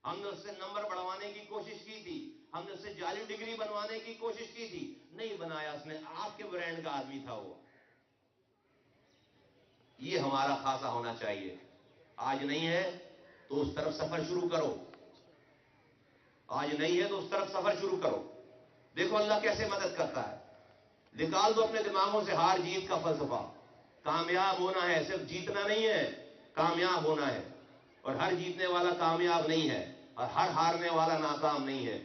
ہم نے اس سے نمبر بڑھوانے کی کوشش کی تھی، ہم نے اس سے جعلی ڈگری بنوانے کی کوشش کی تھی، نہیں بنایا اس نے، آپ کے برانڈ کا آدمی تھا وہ۔ یہ ہمارا خاصہ ہونا چاہیے۔ آج نہیں ہے تو اس طرف سفر شروع کرو، آج نہیں ہے تو اس طرف سفر شروع کرو۔ دیکھو اللہ کیسے مدد کرتا ہے۔ نکال دو اپنے دماغوں سے ہار جیت کا فلسفہ۔ کامیاب ہونا ہے، صرف جیتنا نہیں ہے، کامیاب ہونا ہے، اور ہر جیتنے والا کامیاب نہیں ہے، اور ہر ہارنے والا ناکام نہیں ہے۔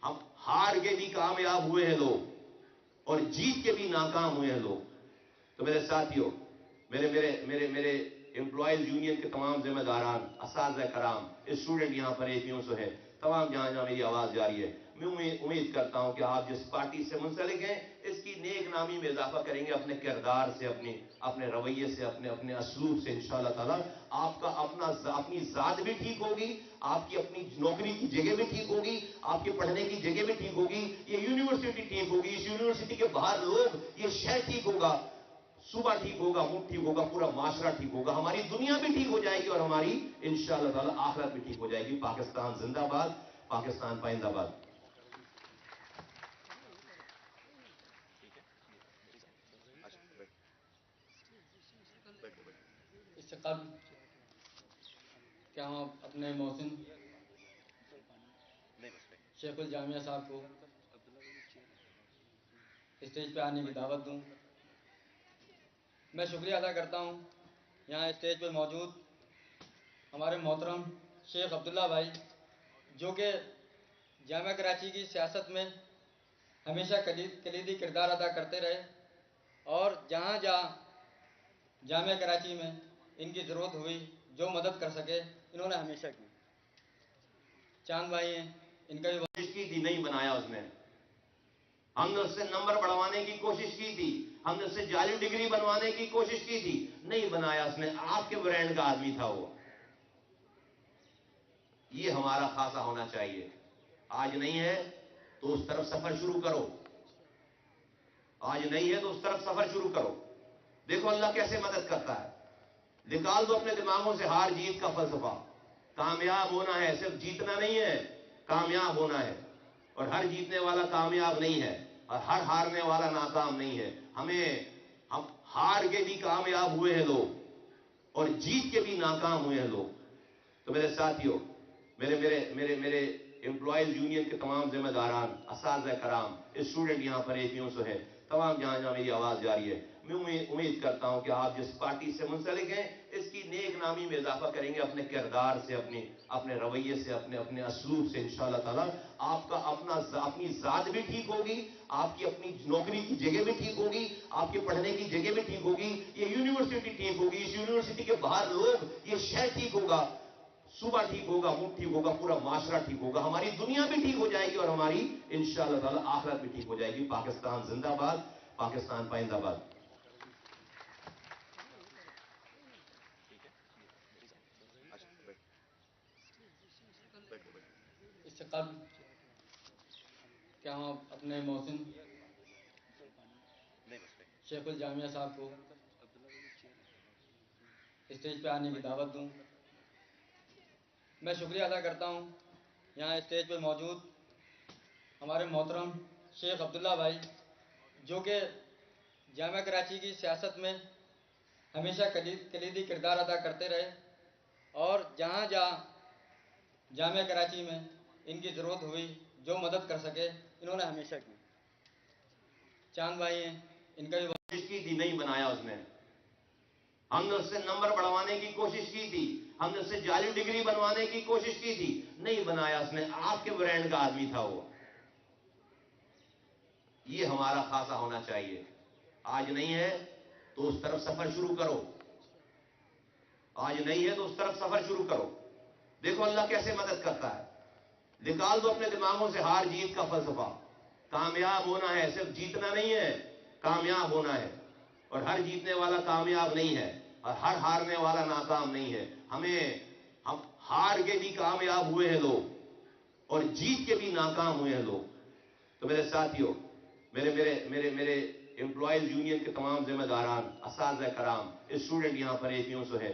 ہم ہار کے بھی کامیاب ہوئے ہیں لوگ، اور جیت کے بھی ناکام ہوئے ہیں لوگ۔ تو میرے ساتھیوں، میرے امپلائیز یونین کے تمام ذمہ داران، اساتذہ کرام، اسٹوڈنٹ یہاں پر ایتھیوں سے ہے، تمام جہاں جہاں میری آواز جاری ہے، میں امید کرتا ہوں کہ آپ جس پارٹی سے منسلک ہیں اس کی نیک نامی میں اضافہ کریں گے، اپنے کردار سے، اپنے رویے سے، اپنے اسلوب سے، انشاءاللہ تعالی آپ کا اپنی ذات بھی ٹھیک ہوگی، آپ کی اپنی نوکری کی جگہ بھی ٹھیک ہوگی، آپ کے پڑھنے کی جگہ بھی ٹھیک ہوگی، یہ یونیورسٹی ٹھیک ہوگی، اس یونیورسٹی کے باہر لوگ، یہ شہر ٹھیک ہوگا، صوبہ ٹھیک ہوگا، ملک ٹھیک ہوگا، پورا معاشرہ ٹھیک ہوگا، ہماری دنیا بھی ٹھیک ہو جائے گی، اور ہماری انشاءاللہ تعالی آخرت بھی ٹھیک ہو جائے گی۔ پاکستان زندہ باد، پاکستان پائندہ باد۔ اس سے قبل کیا ہم اپنے محسن شیخ الجامعہ صاحب کو اسٹیج پہ آنے کی دعوت دوں۔ میں شکریہ ادا کرتا ہوں یہاں اسٹیج پہ موجود ہمارے محترم شیخ عبداللہ بھائی، جو کہ جامعہ کراچی کی سیاست میں ہمیشہ کلیدی کردار ادا کرتے رہے، اور جہاں جہاں جامعہ کراچی میں ان کی ضرورت ہوئی، جو مدد کر سکے انہوں نے ہمیشہ کی۔ چاند بھائی ہیں، ان کا بھی کوشش کی تھی، نہیں بنایا اس نے۔ ہم نے اس سے نمبر بڑھوانے کی کوشش کی تھی، ہم نے اس سے جعلی ڈگری بنوانے کی کوشش کی تھی، نہیں بنایا اس نے، آپ کے برانڈ کا آدمی تھا وہ۔ یہ ہمارا خاصہ ہونا چاہیے۔ آج نہیں ہے تو اس طرف سفر شروع کرو، آج نہیں ہے تو اس طرف سفر شروع کرو۔ دیکھو اللہ کیسے مدد کرتا ہے۔ نکال دو اپنے دماغوں سے ہار جیت کا فلسفہ۔ کامیاب ہونا ہے، صرف جیتنا نہیں ہے، کامیاب ہونا ہے، اور ہر جیتنے والا کامیاب نہیں ہے، اور ہر ہارنے والا ناکام نہیں ہے۔ ہم ہار کے بھی کامیاب ہوئے ہیں لوگ، اور جیت کے بھی ناکام ہوئے ہیں لوگ۔ تو میرے ساتھیوں، میرے امپلائیز یونین کے تمام ذمہ داران، اساتذہ کرام، اسٹوڈنٹ یہاں پر ایتھیوں سے ہے، تمام جہاں جہاں میری آواز جاری ہے، میں امید کرتا ہوں کہ آپ جس پارٹی سے منسلک ہیں اس کی نیک نامی میں اضافہ کریں گے، اپنے کردار سے، اپنے رویے سے، اپنے اسلوب سے، انشاءاللہ تعالی آپ کا اپنی ذات بھی ٹھیک ہوگی، آپ کی اپنی نوکری کی جگہ بھی ٹھیک ہوگی، آپ کے پڑھنے کی جگہ بھی ٹھیک ہوگی، یہ یونیورسٹی ٹھیک ہوگی، اس یونیورسٹی کے باہر لوگ، یہ شہر ٹھیک ہوگا، صوبہ ٹھیک ہوگا، ملک ٹھیک ہوگا، پورا معاشرہ ٹھیک ہوگا، ہماری دنیا بھی ٹھیک ہو جائے گی، اور ہماری انشاءاللہ تعالی آخرت بھی ٹھیک ہو جائے گی۔ پاکستان زندہ باد، پاکستان پائندہ باد۔ اس سے قبل کیا ہم اپنے محسن شیخ الجامعہ صاحب کو اسٹیج پہ آنے کی دعوت دوں۔ میں شکریہ ادا کرتا ہوں یہاں اسٹیج پہ موجود ہمارے محترم شیخ عبداللہ بھائی، جو کہ جامعہ کراچی کی سیاست میں ہمیشہ کلیدی کردار ادا کرتے رہے، اور جہاں جہاں جامعہ کراچی میں ان کی ضرورت ہوئی، جو مدد کر سکے انہوں نے ہمیشہ کی۔ چاند بھائی ہیں، ان کا بھی کوشش کی تھی، نہیں بنایا اس نے۔ ہم نے اس سے نمبر بڑھوانے کی کوشش کی تھی، ہم نے اس سے جعلی ڈگری بنوانے کی کوشش کی تھی، نہیں بنایا اس نے، آپ کے برانڈ کا آدمی تھا وہ۔ یہ ہمارا خاصہ ہونا چاہیے۔ آج نہیں ہے تو اس طرف سفر شروع کرو، آج نہیں ہے تو اس طرف سفر شروع کرو۔ دیکھو اللہ کیسے مدد کرتا ہے۔ نکال دو اپنے دماغوں سے ہار جیت کا فلسفہ۔ کامیاب ہونا ہے، صرف جیتنا نہیں ہے، کامیاب ہونا ہے، اور ہر جیتنے والا کامیاب نہیں ہے، اور ہر ہارنے والا ناکام نہیں ہے۔ ہم ہار کے بھی کامیاب ہوئے ہیں لوگ، اور جیت کے بھی ناکام ہوئے ہیں لوگ۔ تو میرے ساتھیوں، میرے امپلائیز یونین کے تمام ذمہ داران، اساتذہ کرام، اسٹوڈنٹ یہاں پر ایتھیوں سے ہے،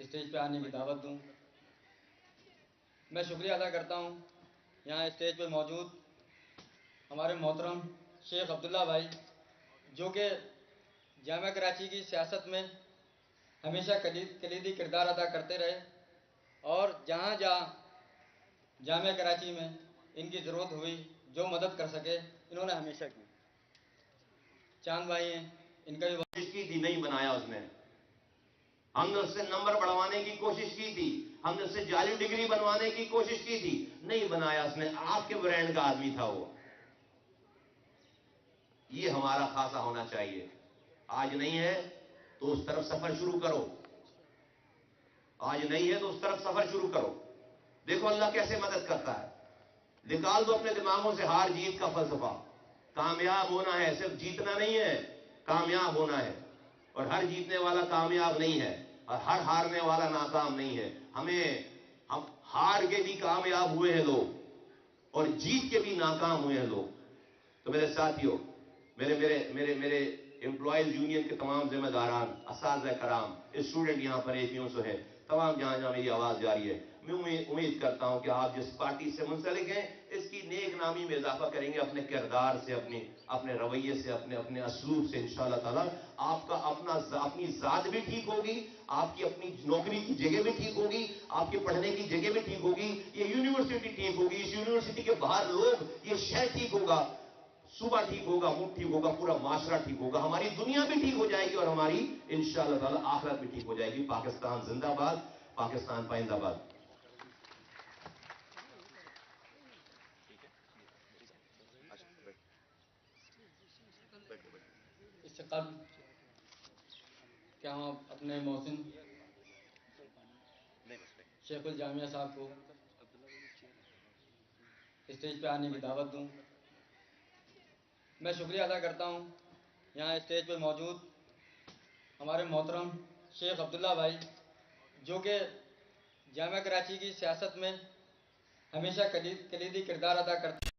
اسٹیج پہ آنے کی دعوت دوں۔ میں شکریہ ادا کرتا ہوں یہاں اسٹیج پہ موجود ہمارے محترم شیخ عبداللہ بھائی، جو کہ جامعہ کراچی کی سیاست میں ہمیشہ کلیدی کردار ادا کرتے رہے، اور جہاں جہاں جامعہ کراچی میں ان کی ضرورت ہوئی جو مدد کر سکے انہوں نے ہمیشہ کی۔ چاند بھائی ہیں، ان کا بھی کوشش کی تھی، نہیں بنایا اس نے۔ ہم نے اس سے نمبر بڑھوانے کی کوشش کی تھی، ہم نے اس سے جعلی ڈگری بنوانے کی کوشش کی تھی، نہیں بنایا اس نے۔ آپ کے برانڈ کا آدمی تھا وہ۔ یہ ہمارا خاصہ ہونا چاہیے۔ آج نہیں ہے تو اس طرف سفر شروع کرو، آج نہیں ہے تو اس طرف سفر شروع کرو۔ دیکھو اللہ کیسے مدد کرتا ہے۔ نکال دو اپنے دماغوں سے ہار جیت کا فلسفہ۔ کامیاب ہونا ہے، صرف جیتنا نہیں ہے، کامیاب ہونا ہے۔ اور ہر جیتنے والا کامیاب نہیں ہے، اور ہر ہارنے والا ناکام نہیں ہے۔ ہم ہار کے بھی کامیاب ہوئے ہیں لوگ، اور جیت کے بھی ناکام ہوئے ہیں لوگ۔ تو میرے ساتھیوں، میرے امپلائیز یونین کے تمام ذمہ داران، اساتذہ کرام، اسٹوڈنٹ یہاں پر ایتھیوں سے ہے، تمام جہاں جہاں میری آواز جاری ہے، میں امید کرتا ہوں کہ آپ جس پارٹی سے منسلک ہیں اس کی نیک نامی میں اضافہ کریں گے، اپنے کردار سے، اپنے رویے سے، اپنے اسلوب سے۔ انشاءاللہ تعالی آپ کا اپنی ذات بھی ٹھیک ہوگی، آپ کی اپنی نوکری کی جگہ بھی ٹھیک ہوگی، آپ کے پڑھنے کی جگہ بھی ٹھیک ہوگی، یہ یونیورسٹی ٹھیک ہوگی، اس یونیورسٹی کے باہر لوگ، یہ شہر ٹھیک ہوگا، صوبہ ٹھیک ہوگا، ملک ٹھیک ہوگا، پورا معاشرہ ٹھیک ہوگا، ہماری دنیا بھی ٹھیک ہو جائے گی، اور ہماری انشاءاللہ تعالی آخرت بھی ٹھیک ہو جائے گی۔ پاکستان زندہ باد، پاکستان پائندہ باد۔ اس سے قبل کہ ہم اپنے محسن شیخ الجامعہ صاحب کو اسٹیج پہ آنے کی دعوت دوں، میں شکریہ ادا کرتا ہوں یہاں اسٹیج پہ موجود ہمارے محترم شیخ عبداللہ بھائی، جو کہ جامعہ کراچی کی سیاست میں ہمیشہ کلیدی کردار ادا کرتے